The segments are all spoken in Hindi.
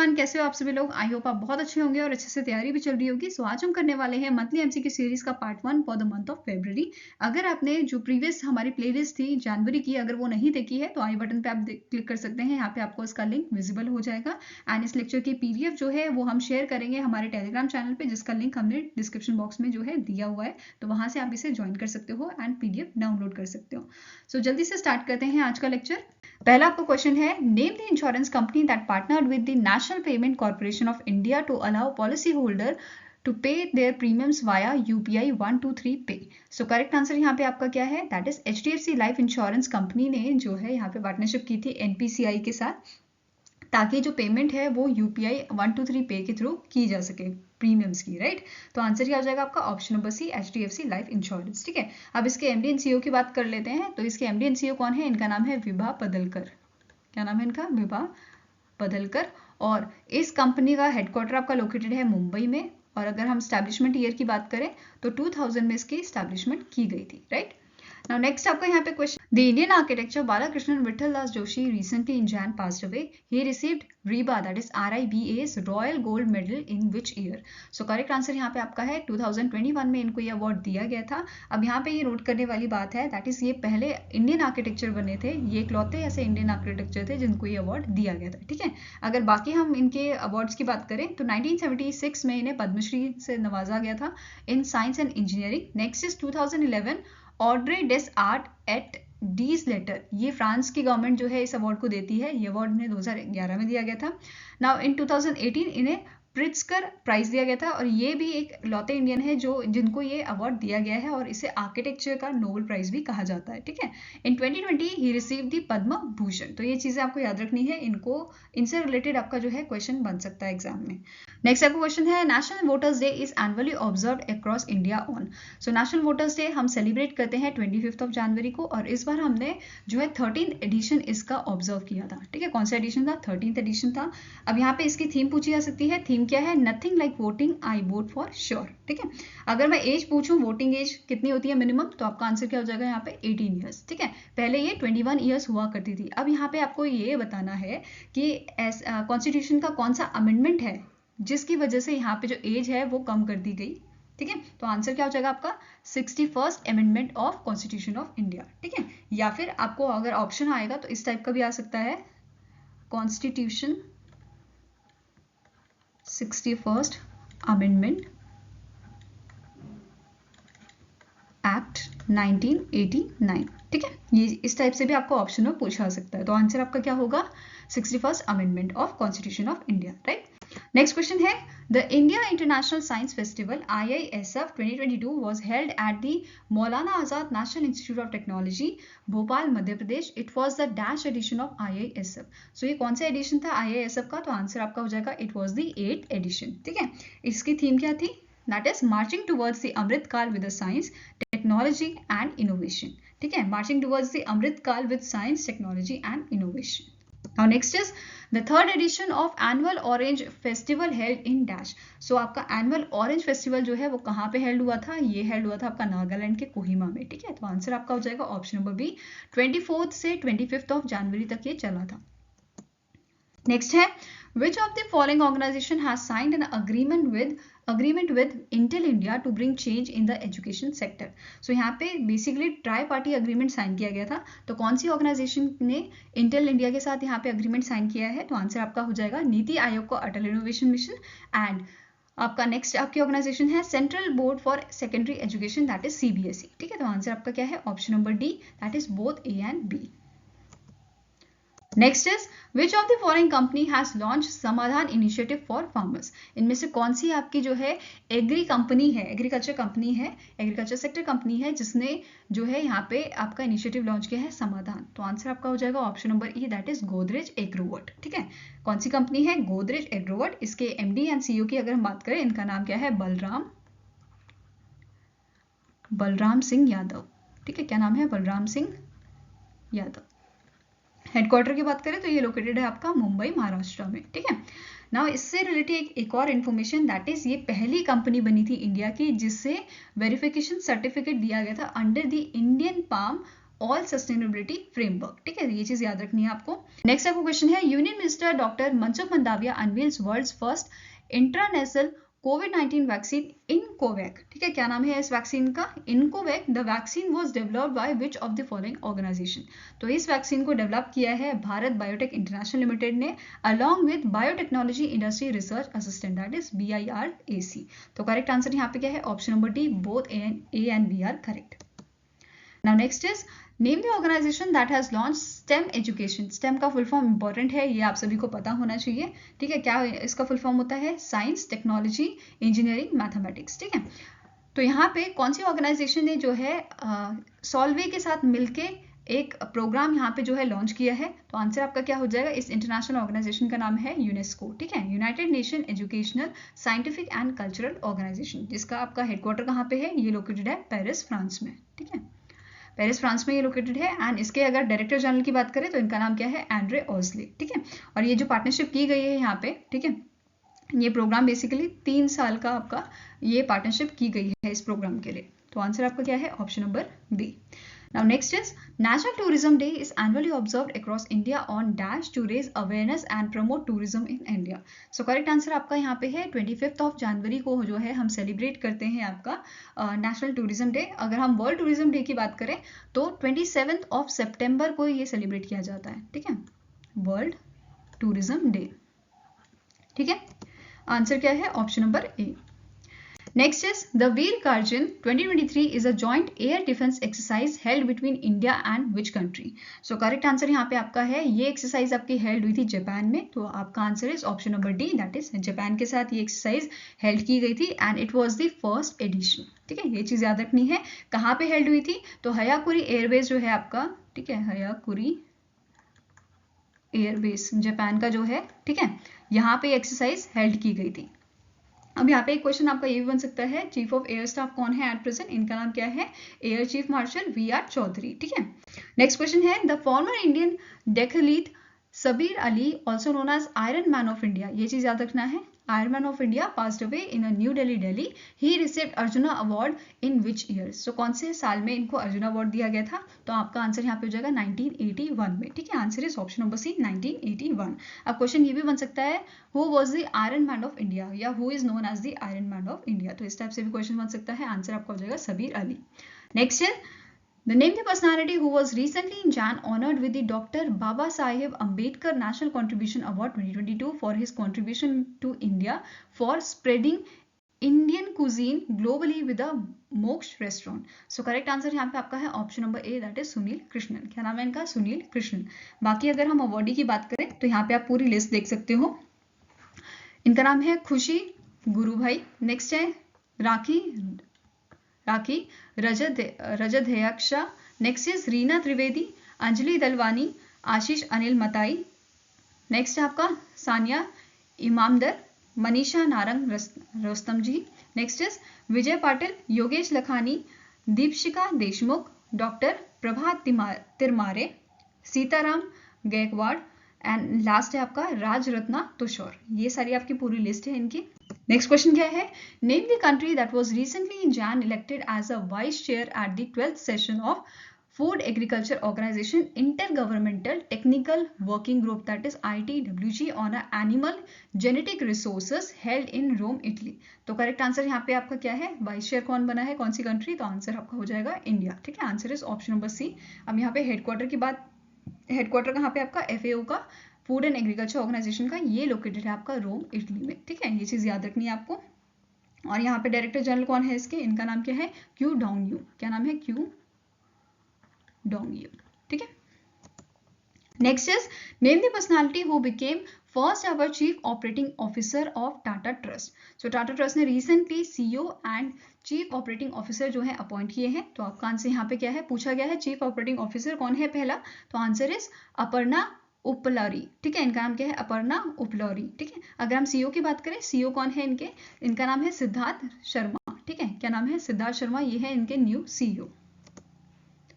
एवरीवन, कैसे हो आप सभी लोग। आई होप आप बहुत अच्छे होंगे और अच्छे से तैयारी भी चल रही होगी। सो आज हम करने वाले हैं मंथली एमसीक्यू सीरीज का part 1 for the month of February. अगर आपने जो प्रीवियस हमारी प्लेलिस्ट थी जनवरी की, अगर वो नहीं देखी है तो आई बटन पे आप क्लिक कर सकते हैं। यहाँ पे आपको इसका लिंक विजिबल हो जाएगा एंड इस लेक्चर की पीडीएफ जो है वो हम शेयर करेंगे हमारे टेलीग्राम चैनल पे, जिसका लिंक हमने डिस्क्रिप्शन बॉक्स में जो है दिया हुआ है। तो वहां से आप इसे ज्वाइन कर सकते हो एंड पीडीएफ डाउनलोड कर सकते हो। सो जल्दी से स्टार्ट करते हैं आज का लेक्चर। पहला आपका क्वेश्चन है, name the insurance company that partnered with the national payment corporation of India to allow policy holder to pay their premiums via UPI 123 pay. So correct answer यहाँ पे आपका क्या है, that is HDFC life insurance company ने जो है यहाँ पे पार्टनरशिप की थी एनपीसीआई के साथ, ताकि जो पेमेंट है वो यूपीआई 123 पे के थ्रू की जा सके प्रीमियम्स की, राइट। तो आंसर क्या हो जाएगा आपका option number C, HDFC life insurance. ठीक है, अब इसके एमडी एंड सीईओ की बात कर लेते हैं। तो इसके एमडी एंड सीईओ कौन है, इनका नाम है विभा पदलकर। क्या नाम है इनका, विभा पदलकर। और इस कंपनी का हेडक्वार्टर आपका लोकेटेड है मुंबई में। और अगर हम स्टैब्लिशमेंट ईयर की बात करें तो 2000 में इसकी स्टैब्लिशमेंट की गई थी, राइट। Now next आपका यहाँ पे question, The Indian architecture Balakrishnan Vittal Das Joshi recently in Jan passed away. He received RIBA, that is RIBA's Royal Gold Medal in which year? So correct answer यहाँ पे आपका है 2021 में इनको ये अवार्ड दिया गया था। अब यहाँ पे ये नोट करने वाली बात है, दैट इज ये पहले इंडियन आर्किटेक्चर बने थे, ये इकलौते ऐसे इंडियन आर्किटेक्चर थे जिनको ये अवार्ड दिया गया था। ठीक है, अगर बाकी हम इनके अवार्ड्स की बात करें तो 1976 में इन्हें पद्मश्री से नवाजा गया था in science and engineering. Next is 2011 Ordre des Art et des Letter, ये फ्रांस की गवर्नमेंट जो है इस अवार्ड को देती है। ये अवार्ड इन्हें 2011 में दिया गया था। नाउ इन 2018 इन्हें प्रिट्जकर प्राइज दिया गया था और ये भी एक लौते इंडियन है जो जिनको ये अवार्ड दिया गया है और इसे आर्किटेक्चर का नोबेल प्राइज भी कहा जाता है। ठीक है, इन 2020 ही रिसीव द पद्म भूषण। तो ये चीजें आपको याद रखनी है, इनको इनसे रिलेटेड आपका जो है क्वेश्चन बन सकता है एग्जाम में। नेक्स्ट आपका क्वेश्चन है, national voters day is annually observed across India on. So national voters day हम सेलिब्रेट करते हैं 25 ऑफ जनवरी को और इस बार हमने जो है 13th एडिशन इसका ऑब्जर्व किया था। ठीक है, कौन सा एडिशन था, 13th एडिशन था। अब यहाँ पे इसकी थीम पूछी जा सकती है। थीम क्या है, nothing like voting, I vote for sure. ठीक है, अगर मैं एज पूछूं, वोटिंग एज कितनी होती है मिनिमम, तो आपका आंसर क्या हो जाएगा यहाँ पे 18 ईयर्स। ठीक है, पहले ये 21 ईयर्स हुआ करती थी। अब यहाँ पे आपको ये बताना है कि कॉन्स्टिट्यूशन का कौन सा अमेंडमेंट है जिसकी वजह से यहाँ पे जो एज है वो कम कर दी गई। ठीक है, तो आंसर क्या हो जाएगा आपका 61st amendment of constitution of India. ठीक है, या फिर आपको अगर ऑप्शन आएगा तो इस टाइप का भी आ सकता है, कॉन्स्टिट्यूशन 61st अमेंडमेंट एक्ट 1989। ठीक है, ये इस टाइप से भी आपको ऑप्शन में पूछा सकता है। तो आंसर आपका क्या होगा, 61st amendment of constitution of India, right. Next question है, the India International Science Festival IISF 2022 was held at the Maulana Azad National Institute of Technology Bhopal Madhya Pradesh. It was the dash edition of IISF। So ये कौन सा एडिशन था IISF का, तो आंसर आपका हो जाएगा it was the 8th addition. ठीक है, इसकी थीम क्या थी, that is marching towards the Amrit Kaal with science technology and innovation. ठीक है, marching towards the Amrit Kaal with science technology and innovation. Now next is the third edition of annual Orange Festival held in dash. So आपका annual Orange Festival जो है वो कहाँ पे held हुआ था, ये held हुआ था आपका नागालैंड के कोहिमा में। ठीक है, तो आंसर आपका हो जाएगा ऑप्शन नंबर बी, 24th से 25th ऑफ जनवरी तक ये चला था। नेक्स्ट है, which of the following organization has signed an agreement with Intel India to bring change in the education sector? So यहाँ पे basically tri party agreement sign किया गया था। तो कौन सी ऑर्गेनाइजेशन ने इंटेल इंडिया के साथ यहाँ पे अग्रीमेंट साइन किया है, तो आंसर आपका हो जाएगा नीति आयोग को अटल इनोवेशन मिशन। एंड आपका नेक्स्ट आपकी ऑर्गेनाइजेशन है central board for secondary education, that is CBSE। ठीक है, तो आंसर आपका क्या है, option number D, that is both A and B। Next is, which of the following company has launch समाधान इनिशिएटिव फॉर फार्मर्स। इनमें से कौन सी आपकी जो है एग्री कंपनी है, एग्रीकल्चर कंपनी है, एग्रीकल्चर सेक्टर कंपनी है जिसने जो है यहाँ पे आपका इनिशिएटिव लॉन्च किया है समाधान। तो आंसर आपका हो जाएगा option number E, that is Godrej Agrovet. ठीक है, कौन सी कंपनी है, गोदरेज एग्रोवर्ट। इसके MD एंड CEO की अगर हम बात करें, इनका नाम क्या है, बलराम सिंह यादव। ठीक है, क्या नाम है, बलराम सिंह यादव। हेडक्वार्टर की बात करें तो ये लोकेटेड है आपका मुंबई महाराष्ट्र में। ठीक है, नाउ इससे रिलेटेड एक और इन्फॉर्मेशन, दैट इज ये पहली कंपनी बनी थी इंडिया की जिससे वेरिफिकेशन सर्टिफिकेट दिया गया था under the Indian palm all sustainability framework. ठीक है, ये चीज याद रखनी है आपको। नेक्स्ट आपको क्वेश्चन है, union minister doctor Mansukh Mandaviya unveils world's first intranational कोविड-19 वैक्सीन इनकोवैक। ठीक है, क्या नाम है इस वैक्सीन का? Incovacc. The vaccine was developed by which of the following organisation? तो इस वैक्सीन को डेवलप किया है भारत बायोटेक इंटरनेशनल लिमिटेड ने along with biotechnology industry research assistant, that is BIRAC। तो करेक्ट आंसर यहाँ पे क्या है? Option number D, both A and B are correct. Now next is name the organization that has launched STEM education. STEM का फुल फॉर्म इंपॉर्टेंट है, ये आप सभी को पता होना चाहिए। ठीक है, क्या इसका फुल फॉर्म होता है? Science, technology, engineering, mathematics. ठीक है, तो यहाँ पे कौन सी ऑर्गेनाइजेशन ने जो है सॉल्वे के साथ मिलके एक प्रोग्राम यहाँ पे जो है लॉन्च किया है? तो आंसर आपका क्या हो जाएगा? इस इंटरनेशनल ऑर्गेनाइजेशन का नाम है यूनेस्को। ठीक है, United Nation educational scientific and cultural organization, जिसका आपका हेडक्वार्टर कहाँ पे है? ये लोकेटेड है पेरिस, फ्रांस में। ठीक है, पेरिस फ्रांस में ये लोकेटेड है। एंड इसके अगर डायरेक्टर जनरल की बात करें तो इनका नाम क्या है? एंड्रे ओस्ले। ठीक है, और ये जो पार्टनरशिप की गई है यहाँ पे, ठीक है, ये प्रोग्राम बेसिकली 3 साल का आपका ये पार्टनरशिप की गई है इस प्रोग्राम के लिए। तो आंसर आपका क्या है? Option number B. Now next is National Tourism Day is annually observed across India on dash to raise awareness and promote tourism in India. So correct answer आपका यहाँ पे है 25th of January को जो है हम सेलिब्रेट करते हैं आपका नेशनल टूरिज्म डे। अगर हम वर्ल्ड टूरिज्म डे की बात करें तो 27th of September को ये सेलिब्रेट किया जाता है। ठीक है, वर्ल्ड टूरिज्म डे। ठीक है, आंसर क्या है? Option number A. Next is the Veer Karjan 2023 is a joint air defense exercise held between India and which country? So correct answer यहाँ पे आपका है, ये एक्सरसाइज आपकी हेल्ड हुई थी जापान में। तो आपका answer is option number D, that is Japan के साथ ये एक्सरसाइज हेल्ड की गई थी and it was the first edition. ठीक है, ये चीज याद रखनी है। कहाँ पे हेल्ड हुई थी? तो हयाकुरी एयरबेस जो है आपका, ठीक है, हयाकुरी एयरबेस जापान का जो है, ठीक है, यहाँ पे एक्सरसाइज हेल्ड की गई थी। अब यहाँ पे एक क्वेश्चन आपका ये भी बन सकता है, चीफ ऑफ एयर स्टाफ कौन है एट प्रेजेंट? इनका नाम क्या है? Air chief marshal VR Chaudhari. ठीक है, नेक्स्ट क्वेश्चन है, the former Indian decathlete Sabir Ali also known as iron man of India. ये चीज याद रखना है, iron man of India passed away in New Delhi. He received Arjuna award in which year? So कौन से साल में इनको अर्जुना अवार्ड दिया गया था? तो आपका आंसर यहाँ पे हो जाएगा 1981 में। ठीक है, answer is option number C, 1981। अब क्वेश्चन ये भी बन सकता है, who was the iron man of India या who is known as the iron man of India? तो इस टाइप से भी क्वेश्चन बन सकता है। आंसर आपका हो जाएगा सबीर अली। नेक्स्ट है, the name the personality who was recently in Jan honored with the Dr. Baba Saheb Ambedkar National Contribution Award 2022 for his contribution to India for spreading Indian cuisine globally with a मोक्ष रेस्टोरेंट। सो करेक्ट आंसर यहाँ पे आपका है option number A, that is Sunil Krishnan. क्या नाम है इनका? सुनील कृष्णन। बाकी अगर हम अवार्डी की बात करें तो यहाँ पे आप पूरी लिस्ट देख सकते हो। इनका नाम है खुशी गुरु भाई। नेक्स्ट है Rakhi Rajdheyaksha. Next is Reena Trivedi, Anjali Dalwani, Ashish Anil Mathai. Next है आपका Sania Imamdar, Manisha Narang Rostam ji. Next is Vijay Patil, Yogesh Lakhani, Deepshikha Deshmukh, doctor Prabhat Tirmare, Sitaram Gaikwad and last है आपका राज रत्ना तुषौर। ये सारी आपकी पूरी लिस्ट है इनकी। नेक्स्ट क्वेश्चन क्या है, name the country that was recently in June elected as a vice chair at the 12th session of food agriculture organization intergovernmental technical working group, that is ITWG on animal genetic resources held in Rome Italy. तो करेक्ट आंसर यहाँ पे आपका क्या है? वाइस चेयर कौन बना है, कौन सी कंट्री? तो आंसर आपका हो जाएगा इंडिया। ठीक है, answer is option number C. अब यहाँ पे हेडक्वार्टर की बात, हेडक्वार्टर कहाँ पे आपका? FAO का, फूड एंड एग्रीकल्चर ऑर्गेनाइजेशन का, ये लोकेटेड है आपका रोम इटली में। ठीक है, ये चीज याद रखनी है आपको। और यहाँ पे डायरेक्टर जनरल कौन है इसके? इनका नाम क्या है? Qu Dongyu. क्या नाम है? Qu Dongyu. ठीक है, next is name the personality who became first ever chief operating officer of Tata Trust. So Tata Trust ने recently CEO and chief operating officer जो है अपॉइंट किए हैं। तो आपका आंसर यहाँ पे क्या है? पूछा गया है चीफ ऑपरेटिंग ऑफिसर कौन है पहला? तो आंसर इज अपर्णा उपलौरी। ठीक है, इनका नाम क्या है? अपर्णा उपलौरी। ठीक है, अगर हम CEO की बात करें, CEO कौन है इनके? इनका नाम है सिद्धार्थ शर्मा। ठीक है, क्या नाम है? सिद्धार्थ शर्मा, ये है इनके new CEO।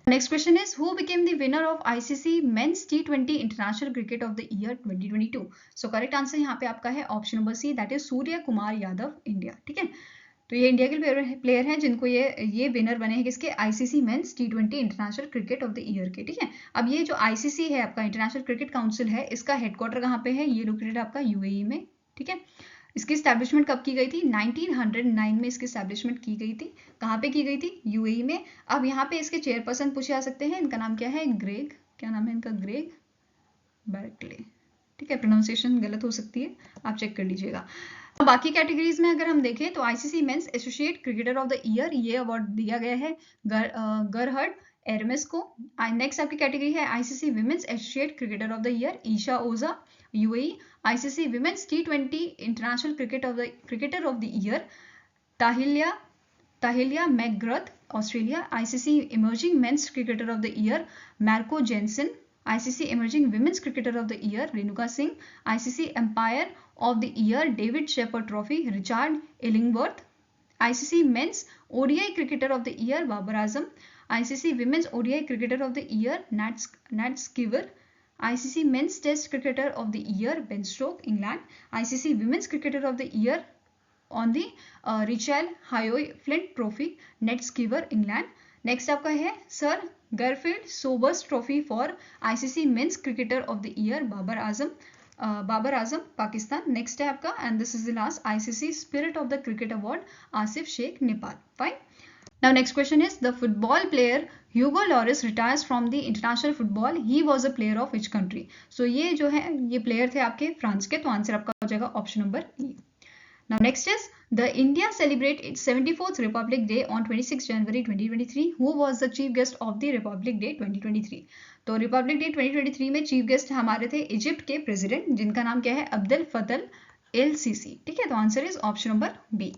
Next question is who became the winner of ICC Men's T20 International Cricket of the Year 2022? So correct answer यहाँ पे आपका है option number C, that is Surya Kumar Yadav India. ठीक है, तो ये इंडिया के प्लेयर हैं जिनको ये विनर बने हैं किसके, ICC men's T20 international cricket of the year के। ठीक है, अब ये जो आईसीसी है आपका इंटरनेशनल क्रिकेट काउंसिल है, इसका हेडक्वार्टर कहाँ पे है, ये लोकेटेड आपका यूएई में। ठीक है, इसकी स्टैब्लिशमेंट कब की गई थी, 1909 में इसकी स्टैब्लिशमेंट की गई थी। कहाँ पे की गई थी, यूएई में। अब यहाँ पे इसके चेयरपर्सन पूछे जा सकते हैं, इनका नाम क्या है, ग्रेग, क्या नाम है इनका, ग्रेग बैर्कले। ठीक है, प्रोनाउंसिएशन गलत हो सकती है, आप चेक कर लीजिएगा। बाकी कैटेगरीज में अगर हम देखें तो ICC men's associate cricketer of the year ये अवार्ड दिया गया है गरहर्ड एरमेस को। नेक्स्ट आपकी कैटेगरी है ICC women's associate cricketer of the year Esha Oza UAE. ICC women's T20 international cricketer of the year Tahlia McGrath Australia. ICC emerging men's cricketer of the year Marco Jansen. ICC emerging women's cricketer of the year Renuka Singh. ICC umpire of the year David Shepherd trophy Richard Illingworth. ICC men's ODI cricketer of the year Babar Azam. ICC women's ODI cricketer of the year NAT skewer. ICC men's Test cricketer of the year Ben Stoke England. ICC women's cricketer of the year on the Rachael Heyhoe Flint trophy Nat Sciver England. Next आपका है sir Garfield Sobers trophy for ICC men's cricketer of the year Babar Azam Pakistan. Next है आपका and this is the last ICC spirit of the cricket award Asif Shaikh Nepal. Fine, now next question is the football player Hugo loris retires from the international football, he was a player of which country. So ये जो है ये प्लेयर थे आपके फ्रांस के, तो आंसर आपका हो जाएगा option number E. Now next is the India celebrate its 74th Republic Day on 26 January 2023. Who was the chief guest of the Republic Day 2023? तो Republic Day 2023 में चीफ गेस्ट हमारे थे इजिप्ट के प्रेसिडेंट जिनका नाम क्या है, अब्देल फतल एल सीसी। ठीक है, तो answer is option number B.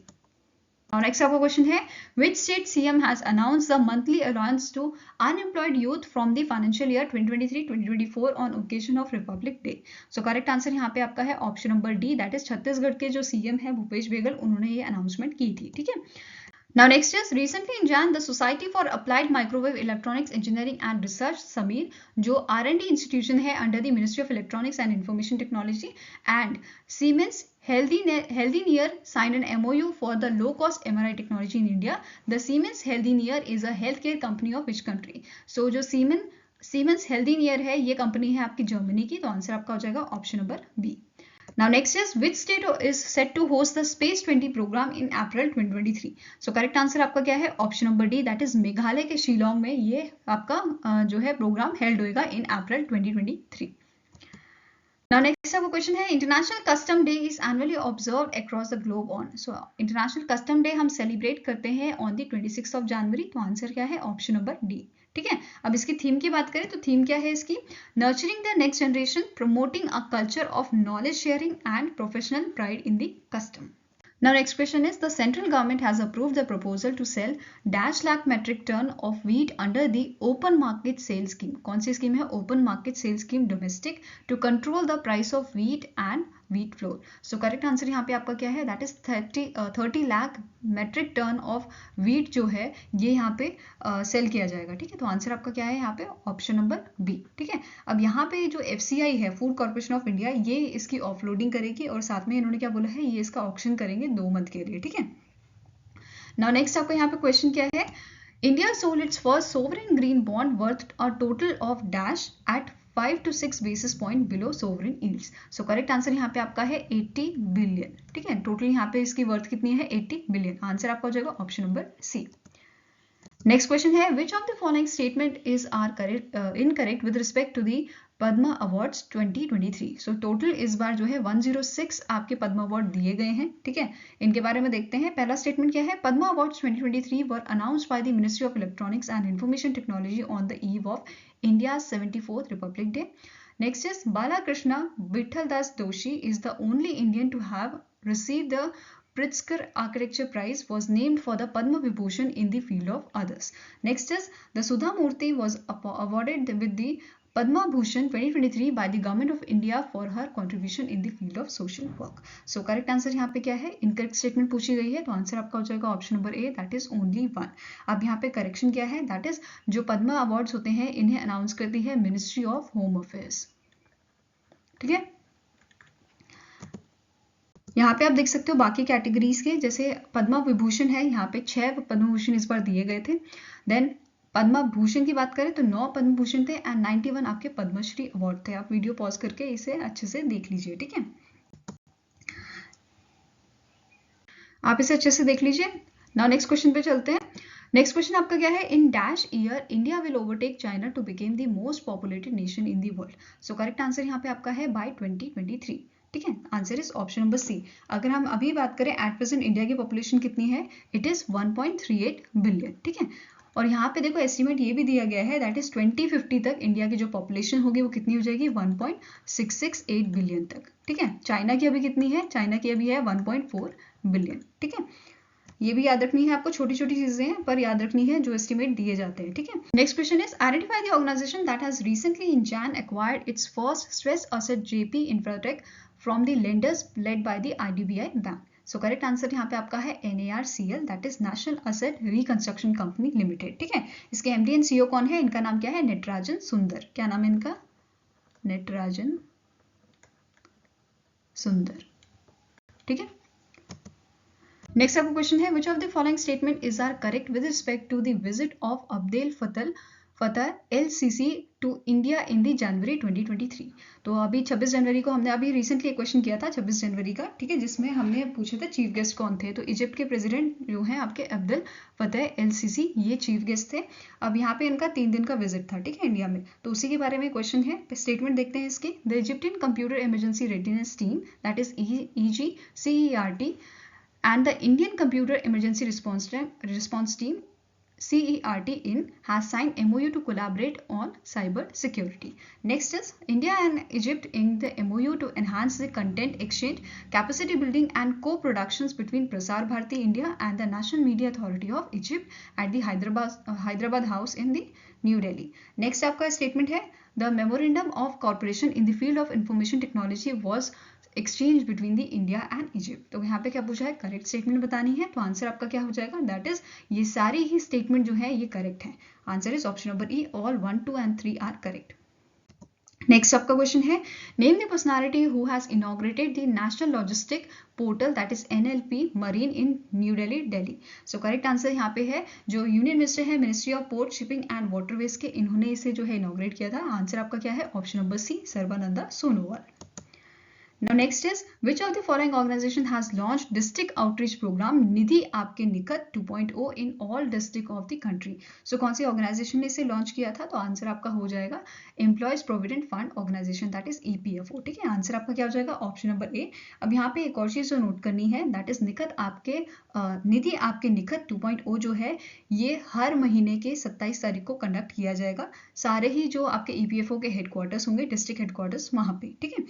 Now next आपका क्वेश्चन है which state CM has announced the monthly allowance to unemployed youth from the financial year 2023-2024 on occasion of Republic Day? So correct answer यहाँ पे आपका है option number D, that is Chhattisgarh के जो सीएम है भूपेश बघेल, उन्होंने ये अनाउंसमेंट की थी। ठीक है, Now next is recently in Jan the Society for Applied Microwave Electronics Engineering and Research SAMEER जो R&D institution है under the Ministry of Electronics and Information Technology and Siemens Healthineers signed an MOU for the low cost MRI technology in India. The Siemens Healthineers is a healthcare company of which country? So जो Siemens Healthineers है ये कंपनी है आपकी जर्मनी की, तो आंसर आपका हो जाएगा option number B. Now next is which state is set to host the Space 20 program in April 2023? So correct answer आपका क्या है, option number D, that is Meghalaya के शिलोंग में ये आपका जो है प्रोग्राम हेल्ड होएगा इन अप्रैल 2023। Now next आपका क्वेश्चन है international custom day is annually observed across the globe on. So international custom day हम सेलिब्रेट करते हैं ऑन द 26 ऑफ जनवरी, तो आंसर क्या है, ऑप्शन नंबर डी। ठीक है, अब इसकी थीम की बात करें तो थीम क्या है इसकी, nurturing the next generation promoting a culture of knowledge sharing and professional pride in the custom. Now next question is the central government has approved the proposal to sell dash lakh metric ton of wheat under the open market sale scheme. कौन सी स्कीम है, open market sale scheme domestic to control the price of wheat and wheat flour. So correct answer यहाँ पे आपका क्या है, that is 30 lakh metric ton of wheat जो है ये यहाँ पे सेल किया जाएगा। ठीक है, तो आंसर आपका क्या है यहाँ पे ऑप्शन नंबर बी। ठीक है, अब यहाँ पे जो FCI है फूड कॉर्पोरेशन ऑफ इंडिया ये इसकी ऑफलोडिंग करेगी और साथ में इन्होंने क्या बोला है, ये इसका ऑक्शन करेंगे 2 मंथ के लिए। ठीक है, नाउ नेक्स्ट आपका यहाँ पे क्वेश्चन क्या है, India sold its first sovereign green bond worth a total of dash at 5 to 6 basis point below sovereign yields. So correct answer यहाँ पे आपका है 80 बिलियन। ठीक है, टोटल यहाँ पे इसकी वर्थ कितनी है, 80 बिलियन। आंसर आपका हो जाएगा option number C. Next question है which of the following statement is incorrect with respect to the Padma awards 2023। So total इस बार जो है 106 आपके पद्मा अवार्ड दिए गए हैं। ठीक है, इनके बारे में देखते हैं। पहला स्टेटमेंट क्या है, Padma awards 2023 were announced by the ministry of electronics and information technology on the eve of India's 74th Republic Day. Next is Balakrishna Vithaldas Doshi is the only Indian to have received the Pritzker Architecture Prize, was named for the Padma Vibhushan in the field of others. Next is the Sudha Murthy was awarded with the Padma Bhushan 2023 by the Government of India for her contribution in the field of social work. So correct answer यहाँ पे क्या है, इनकरेक्ट स्टेटमेंट पूछी गई है, तो आंसर आपका हो जाएगा option number A, that is only 1। अब यहाँ पे करेक्शन क्या है, दैट इज जो पद्मा अवार्ड्स होते हैं इन्हें अनाउंस करती है मिनिस्ट्री ऑफ होम अफेयर्स। ठीक है, यहाँ पे आप देख सकते हो बाकी कैटेगरीज के, जैसे पद्म विभूषण है, यहाँ पे 6 पद्म भूषण इस बार दिए गए थे। देन पद्म भूषण की बात करें तो 9 पद्म भूषण थे एंड 91 आपके पद्मश्री अवार्ड थे। आप वीडियो पॉज करके इसे अच्छे से देख लीजिए, ठीक है, आप इसे अच्छे से देख लीजिए। नाउ नेक्स्ट क्वेश्चन पे चलते हैं। नेक्स्ट क्वेश्चन आपका क्या है, in dash year India will overtake China to became the most populated nation in the world. So correct answer यहाँ पे आपका है बाय 2023, ठीक है, answer is option number C. अगर हम अभी बात करें एट प्रेजेंट इंडिया की पॉपुलेशन कितनी है, इट इज 1.38 बिलियन, ठीक है। और यहाँ पे देखो एस्टिमेट ये भी दिया गया है दैट इज 2050 तक इंडिया की जो पॉपुलेशन होगी वो कितनी हो जाएगी, 1.668 बिलियन तक, ठीक है। चाइना की अभी कितनी है, चाइना की अभी है 1.4 बिलियन, ठीक है। ये भी याद रखनी है आपको, छोटी छोटी चीजें हैं पर याद रखनी है जो एस्टिमेट दिए जाते हैं, ठीक है। Next question is identify the organization that has recently in June acquired its first stress asset Jaypee Infratech from the lenders led by the IDBI bank. So correct answer यहाँ पे आपका है NARCL, that is national asset reconstruction company limited, ठीक है। इसके MD एंड CEO कौन है, इनका नाम क्या है, नटराजन सुंदर। क्या नाम है इनका, नटराजन सुंदर, ठीक है। नेक्स्ट आपका क्वेश्चन है, which of the following statement is are correct with respect to the visit of Abdel Fattah LCC to India in the January 2023। तो अभी 26 जनवरी को हमने अभी रिसेंटली एक क्वेश्चन किया था 26 जनवरी का, ठीक है, जिसमें हमने पूछे थे चीफ गेस्ट कौन थे। तो इजिप्ट के प्रेसिडेंट जो हैं आपके अब्देल फतह LCC, ये चीफ गेस्ट थे। अब यहाँ पे इनका 3 दिन का विजिट था, ठीक है, इंडिया में। तो उसी के बारे में क्वेश्चन है, स्टेटमेंट देखते हैं इसके। The Egyptian computer emergency readiness team that is EGCERT and the Indian Computer Emergency Response Team CERT-IN has signed MOU to collaborate on cyber security. Next is India and Egypt inked the MOU to enhance the content exchange, capacity building and co-productions between Prasar Bharati India and the National Media Authority of Egypt at the Hyderabad House in the New Delhi. Next आपका statement है, the memorandum of cooperation in the field of information technology was exchange between the India and Egypt. तो यहाँ पे क्या पूछा है, करेक्ट स्टेटमेंट बतानी है। तो आंसर आपका क्या हो जाएगा, दैट इज ये सारी ही स्टेटमेंट जो है ये करेक्ट है। Answer is option number E, all 1, 2 and 3 are correct. Next आपका क्वेश्चन है, name the personality who has inaugurated the national logistic portal that is NLP marine in New Delhi, Delhi. So correct answer यहाँ पे है जो यूनियन मिनिस्टर है ministry of port shipping and waterways के, इन्होंने इसे जो है इनॉग्रेट किया था। आंसर आपका क्या है, option number C, Sarbananda Sonowal. Now next is which of the following organization has launched district outreach program निधि आपके निकट 2.0 in all district of the country। So कौन सी ऑर्गेनाइजेशन ने इसे लॉन्च किया था, तो आंसर आपका हो जाएगा employees provident fund organization that is EPFO, ठीक है। आंसर आपका क्या हो जाएगा, ऑप्शन नंबर ए। अब यहाँ पे एक और चीज जो नोट करनी है दैट इज निकट आपके निधि आपके निकट 2.0 जो है ये हर महीने के 27 तारीख को कंडक्ट किया जाएगा। सारे ही जो आपके EPFO के हेडक्वार्टर्स होंगे, डिस्ट्रिक्ट हेडक्वार्टर्स, वहां पे, ठीक है।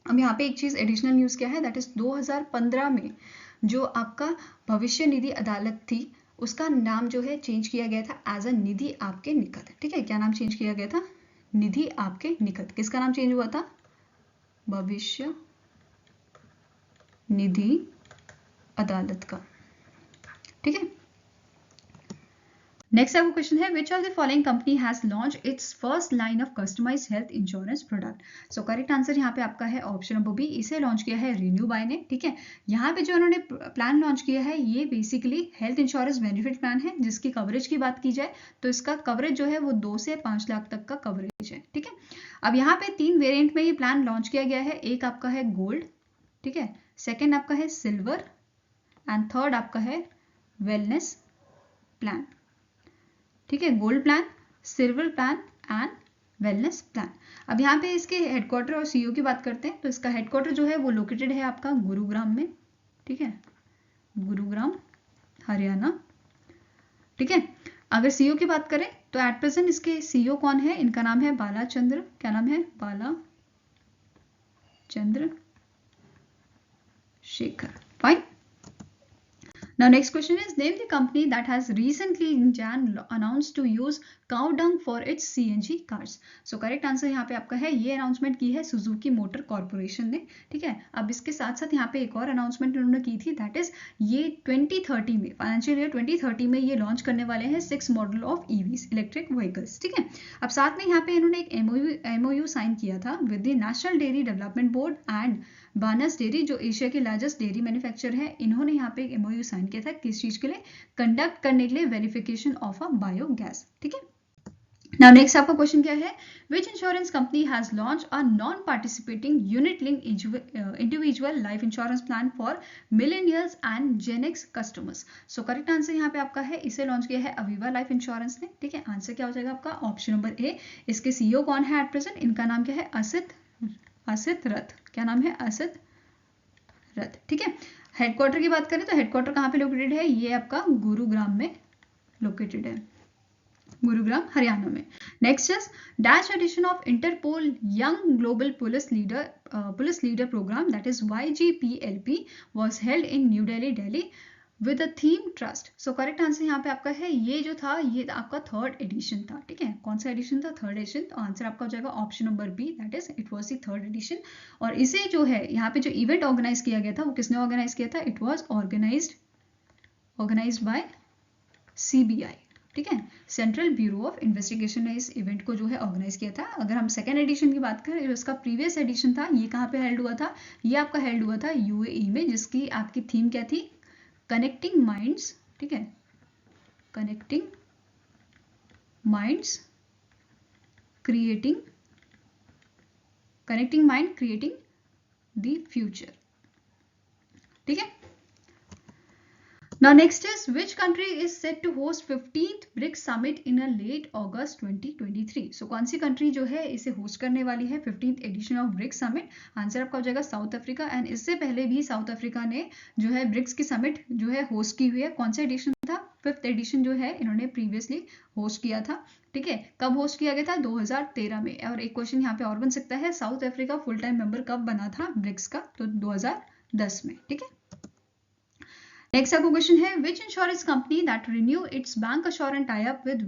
अब यहाँ पे एक चीज एडिशनल न्यूज क्या है, दैट इज 2015 में जो आपका भविष्य निधि अदालत थी उसका नाम जो है चेंज किया गया था एज अ निधि आपके निकट, ठीक है। क्या नाम चेंज किया गया था, निधि आपके निकट। किसका नाम चेंज हुआ था, भविष्य निधि अदालत का, ठीक है। नेक्स्ट आपका क्वेश्चन है, which of the following company has launch its first line of customize health insurance product. So correct answer यहाँ पे आपका है ऑप्शन नंबर बी, इसे लॉन्च किया है रिन्यू बाय ने, ठीक है। यहाँ पे जो उन्होंने प्लान लॉन्च किया है ये basically health insurance benefit plan है, जिसकी कवरेज की बात की जाए तो इसका कवरेज जो है वो 2 से 5 लाख तक का कवरेज है, ठीक है। अब यहाँ पे 3 वेरिएंट में ये प्लान लॉन्च किया गया है। एक आपका है गोल्ड, ठीक है, सेकेंड आपका है सिल्वर एंड थर्ड आपका है वेलनेस प्लान, ठीक है। Gold plan, silver plan and wellness plan. अब यहाँ पे इसके हेडक्वार्टर और CEO की बात करते हैं। तो इसका हेडक्वार्टर जो है वो लोकेटेड है आपका गुरुग्राम में, ठीक है, गुरुग्राम हरियाणा, ठीक है। अगर CEO की बात करें तो एट प्रेजेंट इसके CEO कौन है, इनका नाम है बालाचंद्र, क्या नाम है, Balachandra Shekhar, fine. Now next question is name the company that has recently in Jan announced to use cow dung for its CNG cars। So correct answer यहाँ पे आपका है, ये अनाउंसमेंट की है सुजुकी मोटर कॉर्पोरेशन ने, ठीक है। अब इसके साथ साथ यहाँ पे एक और अनाउंसमेंट उन्होंने की थी दैट इज ये 2030 में, फाइनेंशियल ईयर 2030 में ये लॉन्च करने वाले हैं 6 model of EVs electric vehicles, ठीक है। अब साथ में यहाँ पे इन्होंने एक MOU साइन किया था with the national dairy development board and बानस dairy जो एशिया की लार्जेस्ट डेयरी मैन्युफैक्चर है, इन्होंने यहाँ पे एक एमओयू साइन किया था किस चीज के लिए, कंडक्ट करने के लिए वेरिफिकेशन ऑफ अ बायोगैस, ठीक है। Now next आपका क्वेश्चन क्या है, which insurance company has launched a non-participating unit-linked individual life insurance plan for millennials and Gen X customers? So correct answer यहाँ पे आपका है, इसे लॉन्च किया है अविवा लाइफ इंश्योरेंस ने, ठीक है। आंसर क्या हो जाएगा आपका ऑप्शन नंबर ए। इसके सीईओ कौन है एट प्रेजेंट, इनका नाम क्या है, असित रथ, क्या नाम है, असित रथ, ठीक है। हेडक्वार्टर की बात करें तो हेडक्वार्टर कहाँ पे लोकेटेड है, ये आपका गुरुग्राम में लोकेटेड है, गुरुग्राम हरियाणा में। Next is dash edition of Interpol young global police leader program that is YGPLP was held in New Delhi Delhi with a theme trust. So correct answer यहाँ पे आपका है, ये जो था ये आपका थर्ड एडिशन था, ठीक है। कौन सा एडिशन था, थर्ड एडिशन। तो आंसर आपका हो जाएगा option number B, that is it was the third edition. और इसे जो है यहाँ पे जो इवेंट ऑर्गेनाइज किया गया था वो किसने ऑर्गेनाइज किया था, it was organised by CBI, ठीक है। सेंट्रल ब्यूरो ऑफ इन्वेस्टिगेशन ने इस इवेंट को जो है ऑर्गेनाइज किया था। अगर हम सेकेंड एडिशन की बात करें, जो इसका प्रीवियस एडिशन था, ये कहाँ पे हेल्ड हुआ था, ये आपका हेल्ड हुआ था UAE में, जिसकी आपकी थीम क्या थी, कनेक्टिंग माइंड्स, ठीक है, connecting minds creating the future, ठीक है। Now next is which country is set to host 15th BRICS summit in a late August 2023? So कौन सी कंट्री जो है इसे होस्ट करने वाली है 15th edition of BRICS summit? Answer आपका हो जाएगा साउथ अफ्रीका। एंड इससे पहले भी साउथ अफ्रीका ने जो है ब्रिक्स की समिट जो है होस्ट की हुई है। कौन सा एडिशन था, 5th एडिशन जो है इन्होंने प्रीवियसली होस्ट किया था, ठीक है। कब होस्ट किया गया था, 2013 में। और एक क्वेश्चन यहाँ पे और बन सकता है, south Africa full time member कब बना था ब्रिक्स का, तो 2010 में, ठीक है। नेक्स्ट आपको क्वेश्चन है, which insurance company that renew its bank assurance tie up with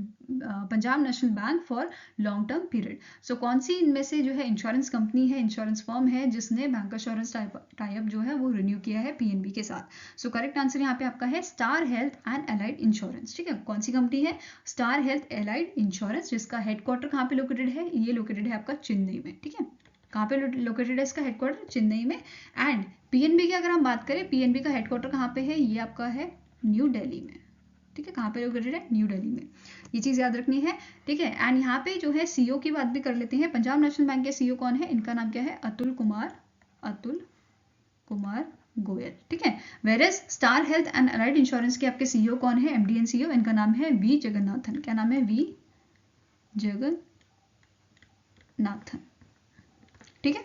Punjab national bank for long term period. So कौन सी इनमें से जो है इंश्योरेंस कंपनी है, इंश्योरेंस फर्म है जिसने बैंक अश्योरेंस टाई अप जो है वो रिन्यू किया है PNB के साथ? सो करेक्ट आंसर यहाँ पे आपका है star Health and Allied insurance, ठीक है। कौन सी कंपनी है, स्टार हेल्थ एलाइड इंश्योरेंस, जिसका हेडक्वार्टर कहाँ पे लोकेटेड है, ये लोकेटेड है आपका चेन्नई में, ठीक है। कहाँ पे लोकेटेड है इसका हेडक्वार्टर, चेन्नई में। एंड PNB की अगर हम बात करें, PNB का हेडक्वार्टर कहाँ पे है, ये आपका है न्यू दिल्ली में, ठीक है। कहाँ पे लोकेटेड है, न्यू दिल्ली में, ये चीज याद रखनी है, ठीक है। एंड यहाँ पे जो है CEO की बात भी कर लेते हैं। पंजाब नेशनल बैंक के CEO कौन है, इनका नाम क्या है, अतुल कुमार गोयल, ठीक है। Whereas Star Health and Allied Insurance के आपके CEO कौन है, MD एंड CEO, इनका नाम है V जगन्नाथन। क्या नाम है, V जगन्नाथन, ठीक है।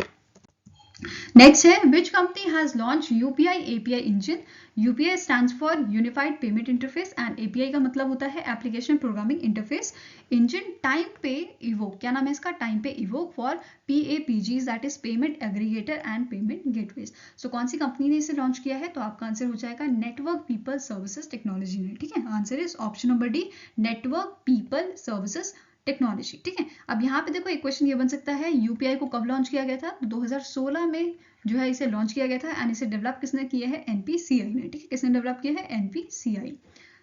नेक्स्ट है, which company has launch UPI API engine. UPI stands for unified payment interface and API का मतलब होता है application programming interface. Engine time pay evoke, क्या नाम है इसका, time pay evoke for PAPGs that is payment aggregator and payment gateways. So कौन सी कंपनी ने इसे लॉन्च किया है, तो आपका आंसर हो जाएगा नेटवर्क पीपल सर्विसेज टेक्नोलॉजी ने, ठीक है। Answer is option number D, network people services technology, ठीक है। अब यहाँ पे देखो एक क्वेश्चन ये बन सकता है, UPI को कब लॉन्च किया गया था, 2016 में जो है इसे लॉन्च किया गया था। एंड इसे डेवलप किसने किया है, NPCI ने, ठीक है। किसने डेवलप किया है, NPCI।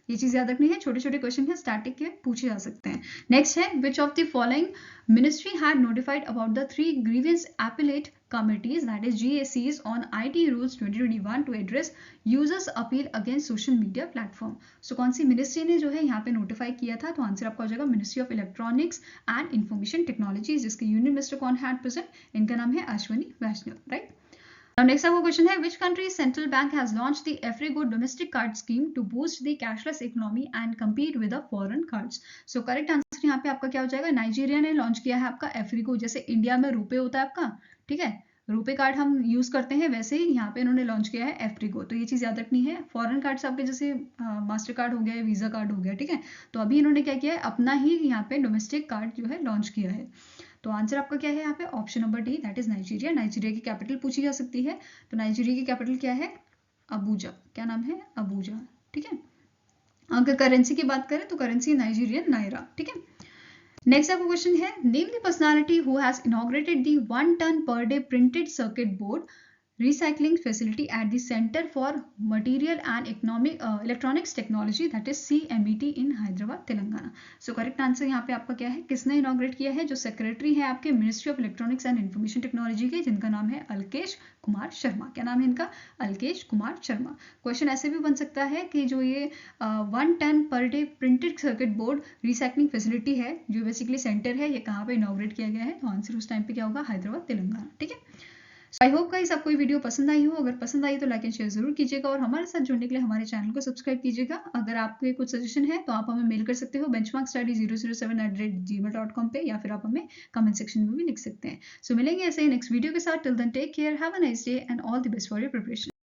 ये चीज याद रखनी है, छोटे छोटे क्वेश्चन है स्टैटिक के पूछे जा सकते हैं। नेक्स्ट है, which of the following ministry had notified about the 3 grievance appellate committees that is GACs on IT rules 2021 to address users appeal against social media platform। सो कौन सी मिनिस्ट्री ने जो है यहाँ पे नोटिफाई किया था, तो आंसर आपका हो जाएगा ministry of electronics and information technology, जिसके यूनियन मिनिस्टर कौन है एट प्रेजेंट, इनका नाम है अश्वनी वैष्णव, राइट। Now next आपका क्वेश्चन है, which country's central bank has launched the Afrigo domestic card scheme to boost the cashless economy and compete with the foreign cards? So correct answer यहाँ पे आपका क्या हो जाएगा, नाइजीरिया ने लॉन्च किया है आपका एफ्रिको। जैसे इंडिया में रुपए होता है आपका, ठीक है, रुपे कार्ड हम यूज करते हैं, वैसे ही यहाँ पे इन्होंने लॉन्च किया है एफ्रिको। तो ये चीज याद रखनी है। फॉरेन कार्ड्स आपके जैसे मास्टर कार्ड हो गया, वीजा कार्ड हो गया, ठीक है। तो अभी इन्होंने क्या किया है, अपना ही यहाँ पे डोमेस्टिक कार्ड जो है लॉन्च किया है। तो आंसर आपका क्या है यहाँ पे, option number D, that is Nigeria. Nigeria की कैपिटल पूछी जा सकती है, तो नाइजीरिया की कैपिटल क्या है, अबूजा। क्या नाम है, अबूजा, ठीक है। अगर करेंसी की बात करें तो करेंसी नाइजीरियन नायरा, ठीक है। नेक्स्ट आपका क्वेश्चन है, name the personality who has inaugurated the 1 ton per day printed circuit board recycling facility at the Center for Material and Electronics Technology, that is CMET in Hyderabad, Telangana. So correct answer यहाँ पे आपका क्या है, किसने इनॉग्रेट किया है? जो सेक्रेटरी है आपके ministry of electronics and information technology के, जिनका नाम है अलकेश कुमार शर्मा। क्या नाम है इनका? अलकेश कुमार शर्मा। क्वेश्चन ऐसे भी बन सकता है कि जो ये 1 ton per day printed circuit board recycling facility है, जो बेसिकली सेंटर है, ये कहाँ पे इनॉग्रेट किया गया है? तो आंसर उस टाइम पे क्या होगा? हैदराबाद, तेलंगाना। ठीक है, आई होप गाइस आपको ये वीडियो पसंद आई हो। अगर पसंद आई तो लाइक एंड शेयर जरूर कीजिएगा और हमारे साथ जुड़ने के लिए हमारे चैनल को सब्सक्राइब कीजिएगा। अगर आपके कुछ सजेशन है तो आप हमें मेल कर सकते हो benchmarkstudy007@gmail.com पे, या फिर आप हमें कमेंट सेक्शन में भी लिख सकते हैं। सो मिलेंगे ऐसे ही नेक्स्ट वीडियो के साथ। Till then take care, have a nice day and all the best for your preparation.